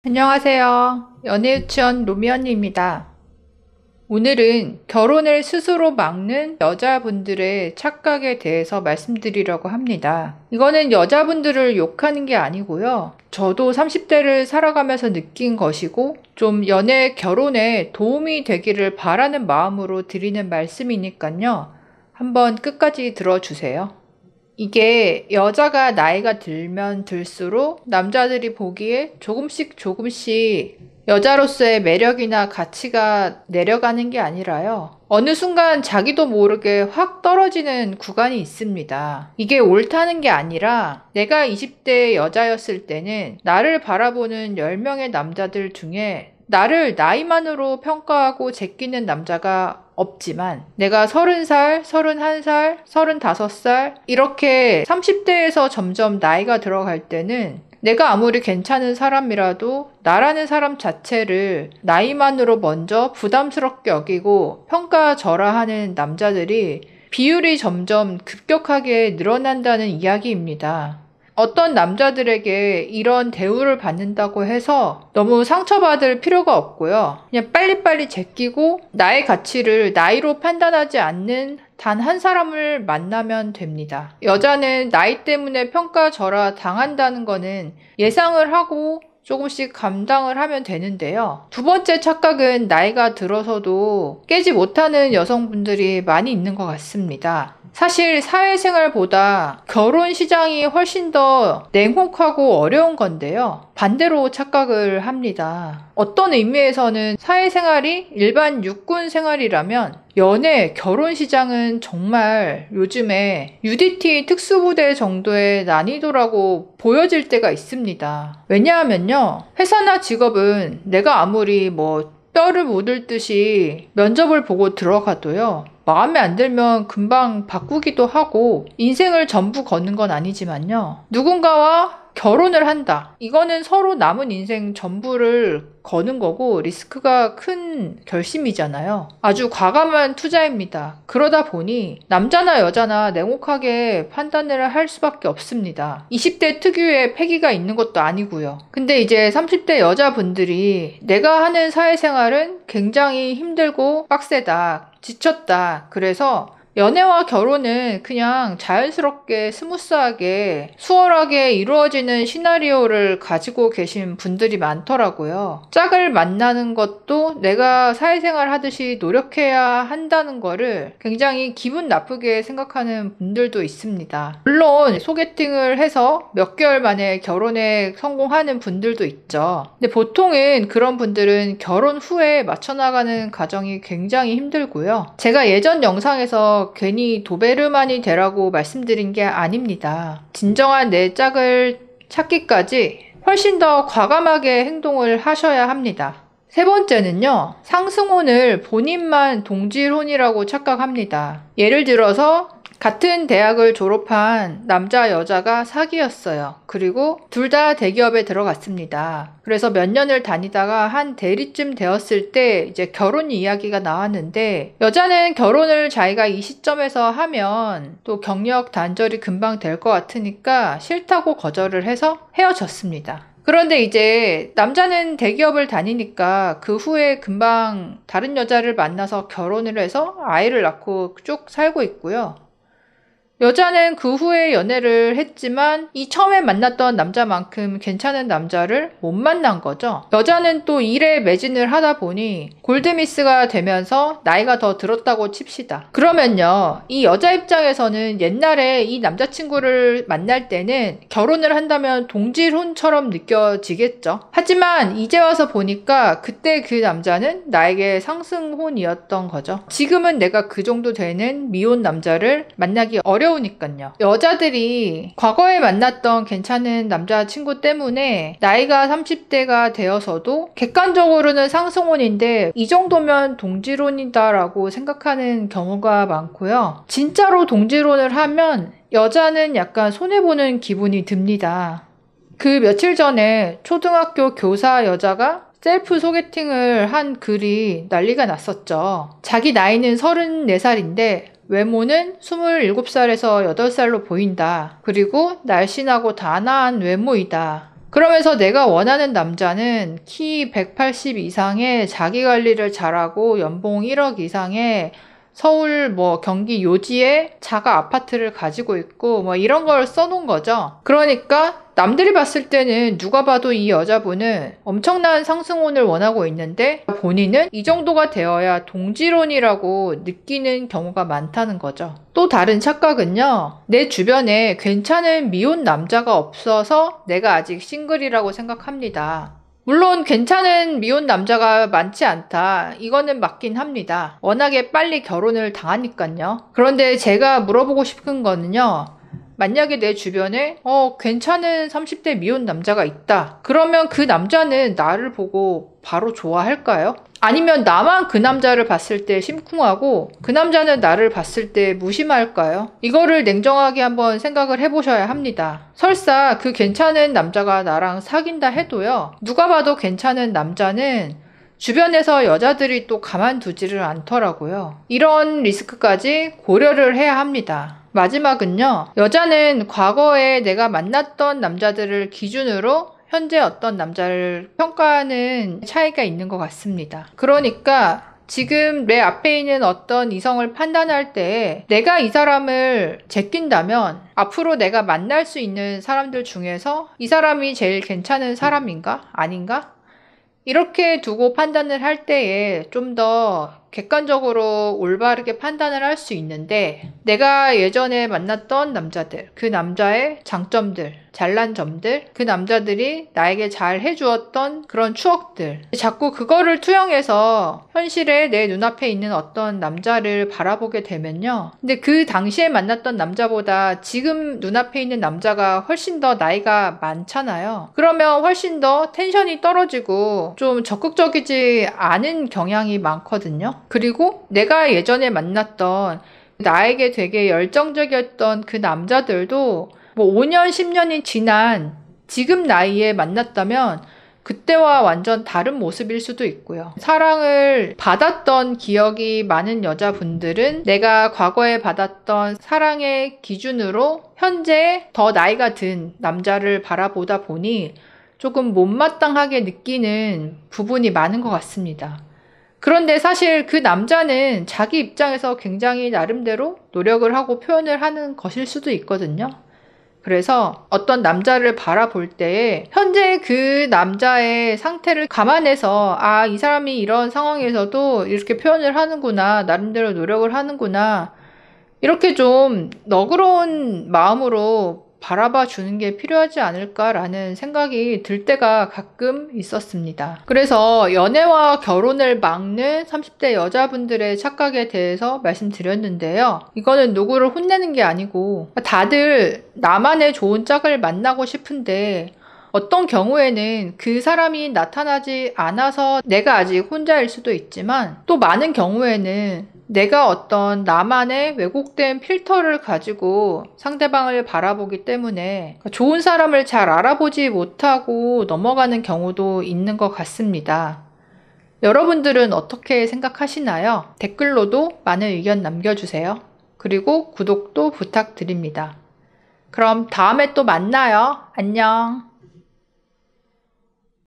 안녕하세요. 연애유치원 로미 언니입니다. 오늘은 결혼을 스스로 막는 여자분들의 착각에 대해서 말씀드리려고 합니다. 이거는 여자분들을 욕하는 게 아니고요. 저도 30대를 살아가면서 느낀 것이고 좀 연애, 결혼에 도움이 되기를 바라는 마음으로 드리는 말씀이니까요. 한번 끝까지 들어주세요. 이게 여자가 나이가 들면 들수록 남자들이 보기에 조금씩 여자로서의 매력이나 가치가 내려가는 게 아니라요. 어느 순간 자기도 모르게 확 떨어지는 구간이 있습니다. 이게 옳다는 게 아니라 내가 20대 여자였을 때는 나를 바라보는 10명의 남자들 중에 나를 나이만으로 평가하고 제끼는 남자가 없지만 내가 30살, 31살, 35살 이렇게 30대에서 점점 나이가 들어갈 때는 내가 아무리 괜찮은 사람이라도 나라는 사람 자체를 나이만으로 먼저 부담스럽게 여기고 평가절하하는 남자들이 비율이 점점 급격하게 늘어난다는 이야기입니다. 어떤 남자들에게 이런 대우를 받는다고 해서 너무 상처받을 필요가 없고요. 그냥 빨리빨리 제끼고 나의 가치를 나이로 판단하지 않는 단 한 사람을 만나면 됩니다. 여자는 나이 때문에 평가절하 당한다는 거는 예상을 하고 조금씩 감당을 하면 되는데요. 두 번째 착각은 나이가 들어서도 깨지 못하는 여성분들이 많이 있는 것 같습니다. 사실 사회생활보다 결혼 시장이 훨씬 더 냉혹하고 어려운 건데요. 반대로 착각을 합니다. 어떤 의미에서는 사회생활이 일반 육군 생활이라면 연애, 결혼 시장은 정말 요즘에 UDT 특수부대 정도의 난이도라고 보여질 때가 있습니다. 왜냐하면요. 회사나 직업은 내가 아무리 뼈를 묻을 듯이 면접을 보고 들어가도요. 마음에 안 들면 금방 바꾸기도 하고 인생을 전부 거는 건 아니지만요. 누군가와 결혼을 한다. 이거는 서로 남은 인생 전부를 거는 거고 리스크가 큰 결심이잖아요. 아주 과감한 투자입니다. 그러다 보니 남자나 여자나 냉혹하게 판단을 할 수밖에 없습니다. 20대 특유의 패기가 있는 것도 아니고요. 근데 이제 30대 여자분들이 내가 하는 사회생활은 굉장히 힘들고 빡세다. 지쳤다. 그래서 연애와 결혼은 그냥 자연스럽게 스무스하게 수월하게 이루어지는 시나리오를 가지고 계신 분들이 많더라고요. 짝을 만나는 것도 내가 사회생활 하듯이 노력해야 한다는 거를 굉장히 기분 나쁘게 생각하는 분들도 있습니다. 물론 소개팅을 해서 몇 개월 만에 결혼에 성공하는 분들도 있죠. 근데 보통은 그런 분들은 결혼 후에 맞춰나가는 과정이 굉장히 힘들고요. 제가 예전 영상에서 괜히 도베르만이 되라고 말씀드린 게 아닙니다. 진정한 내 짝을 찾기까지 훨씬 더 과감하게 행동을 하셔야 합니다. 세 번째는요, 상승혼을 본인만 동질혼이라고 착각합니다. 예를 들어서 같은 대학을 졸업한 남자, 여자가 사귀었어요. 그리고 둘 다 대기업에 들어갔습니다. 그래서 몇 년을 다니다가 한 대리쯤 되었을 때 이제 결혼 이야기가 나왔는데 여자는 결혼을 자기가 이 시점에서 하면 또 경력 단절이 금방 될 것 같으니까 싫다고 거절을 해서 헤어졌습니다. 그런데 이제 남자는 대기업을 다니니까 그 후에 금방 다른 여자를 만나서 결혼을 해서 아이를 낳고 쭉 살고 있고요. 여자는 그 후에 연애를 했지만 이 처음에 만났던 남자만큼 괜찮은 남자를 못 만난 거죠. 여자는 또 일에 매진을 하다 보니 골드미스가 되면서 나이가 더 들었다고 칩시다. 그러면요. 이 여자 입장에서는 옛날에 이 남자친구를 만날 때는 결혼을 한다면 동질혼처럼 느껴지겠죠. 하지만 이제 와서 보니까 그때 그 남자는 나에게 상승혼이었던 거죠. 지금은 내가 그 정도 되는 미혼 남자를 만나기 어려우니까요. 여자들이 과거에 만났던 괜찮은 남자친구 때문에 나이가 30대가 되어서도 객관적으로는 상승혼인데 이 정도면 동질혼이다라고 생각하는 경우가 많고요. 진짜로 동질혼을 하면 여자는 약간 손해보는 기분이 듭니다. 그 며칠 전에 초등학교 교사 여자가 셀프 소개팅을 한 글이 난리가 났었죠. 자기 나이는 34살인데 외모는 27살에서 8살로 보인다. 그리고 날씬하고 단아한 외모이다. 그러면서 내가 원하는 남자는 키 180 이상의 자기 관리를 잘하고 연봉 1억 이상의 서울 경기 요지에 자가 아파트를 가지고 있고 이런 걸 써놓은 거죠. 그러니까 남들이 봤을 때는 누가 봐도 이 여자분은 엄청난 상승혼을 원하고 있는데 본인은 이 정도가 되어야 동지론이라고 느끼는 경우가 많다는 거죠. 또 다른 착각은요. 내 주변에 괜찮은 미혼 남자가 없어서 내가 아직 싱글이라고 생각합니다. 물론 괜찮은 미혼 남자가 많지 않다. 이거는 맞긴 합니다. 워낙에 빨리 결혼을 당하니까요. 그런데 제가 물어보고 싶은 거는요. 만약에 내 주변에 괜찮은 30대 미혼 남자가 있다. 그러면 그 남자는 나를 보고 바로 좋아할까요? 아니면 나만 그 남자를 봤을 때 심쿵하고 그 남자는 나를 봤을 때 무심할까요? 이거를 냉정하게 한번 생각을 해보셔야 합니다. 설사 그 괜찮은 남자가 나랑 사귄다 해도요. 누가 봐도 괜찮은 남자는 주변에서 여자들이 또 가만두지를 않더라고요. 이런 리스크까지 고려를 해야 합니다. 마지막은요. 여자는 과거에 내가 만났던 남자들을 기준으로 현재 어떤 남자를 평가하는 차이가 있는 것 같습니다. 그러니까 지금 내 앞에 있는 어떤 이성을 판단할 때 내가 이 사람을 제낀다면 앞으로 내가 만날 수 있는 사람들 중에서 이 사람이 제일 괜찮은 사람인가? 아닌가? 이렇게 두고 판단을 할 때에 좀 더 객관적으로 올바르게 판단을 할 수 있는데 내가 예전에 만났던 남자들, 그 남자의 장점들, 잘난 점들, 그 남자들이 나에게 잘 해주었던 그런 추억들 자꾸 그거를 투영해서 현실에 내 눈앞에 있는 어떤 남자를 바라보게 되면요. 근데 그 당시에 만났던 남자보다 지금 눈앞에 있는 남자가 훨씬 더 나이가 많잖아요. 그러면 훨씬 더 텐션이 떨어지고 좀 적극적이지 않은 경향이 많거든요. 그리고 내가 예전에 만났던 나에게 되게 열정적이었던 그 남자들도 5년, 10년이 지난 지금 나이에 만났다면 그때와 완전 다른 모습일 수도 있고요. 사랑을 받았던 기억이 많은 여자분들은 내가 과거에 받았던 사랑의 기준으로 현재 더 나이가 든 남자를 바라보다 보니 조금 못마땅하게 느끼는 부분이 많은 것 같습니다. 그런데 사실 그 남자는 자기 입장에서 굉장히 나름대로 노력을 하고 표현을 하는 것일 수도 있거든요. 그래서 어떤 남자를 바라볼 때에 현재 그 남자의 상태를 감안해서 이 사람이 이런 상황에서도 이렇게 표현을 하는구나, 나름대로 노력을 하는구나, 이렇게 좀 너그러운 마음으로 바라봐 주는 게 필요하지 않을까라는 생각이 들 때가 가끔 있었습니다. 그래서 연애와 결혼을 막는 30대 여자분들의 착각에 대해서 말씀드렸는데요. 이거는 누구를 혼내는 게 아니고 다들 나만의 좋은 짝을 만나고 싶은데 어떤 경우에는 그 사람이 나타나지 않아서 내가 아직 혼자일 수도 있지만 또 많은 경우에는 내가 어떤 나만의 왜곡된 필터를 가지고 상대방을 바라보기 때문에 좋은 사람을 잘 알아보지 못하고 넘어가는 경우도 있는 것 같습니다. 여러분들은 어떻게 생각하시나요? 댓글로도 많은 의견 남겨주세요. 그리고 구독도 부탁드립니다. 그럼 다음에 또 만나요. 안녕.